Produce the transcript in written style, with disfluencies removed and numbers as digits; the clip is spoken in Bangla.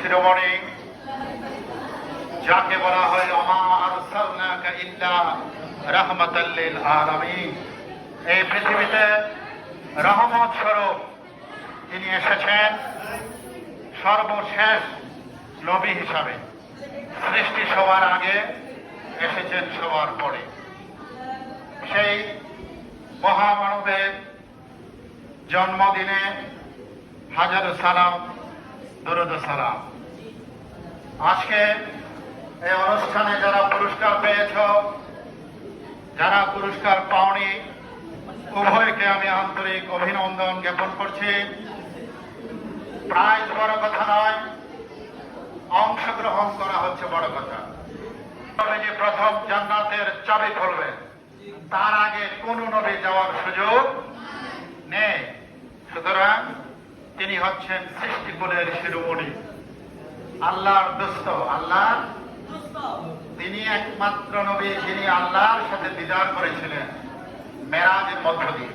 শিরোমণি, যাকে বলা হয় ওমা আরসালনাকা ইল্লা রাহমাতাল লিল আলামিন। এই পৃথিবীতে রহমত স্বরূপ তিনি এসেছেন সর্বশেষ নবী হিসাবে। সৃষ্টি সবার আগে, এসেছেন সবার পরে। সেই মহামানবের জন্মদিনে হাজারো সালাম, দরুদ সালাম। আজকে এই অনুষ্ঠানে যারা পুরস্কার পেয়েছ, যারা পুরস্কার পাওনি, উভয়কে আমি আন্তরিক অভিনন্দন জ্ঞাপন করছি। প্রাইজ বড় কথা নয়, অংশগ্রহণ করা হচ্ছে বড় কথা। তবে যে প্রথম জান্নাতের চাবি খুলবেন, তার আগে কোন নবী যাওয়ার সুযোগ নেই। সুতরাং তিনি হচ্ছেন সৃষ্টিকুলের শিরোমণি, আল্লাহর দোস্ত। আল্লাহ, তিনি একমাত্র নবী যিনি আল্লাহর সাথে দিদার করেছিলেন মেরাজের মধ্য দিয়ে।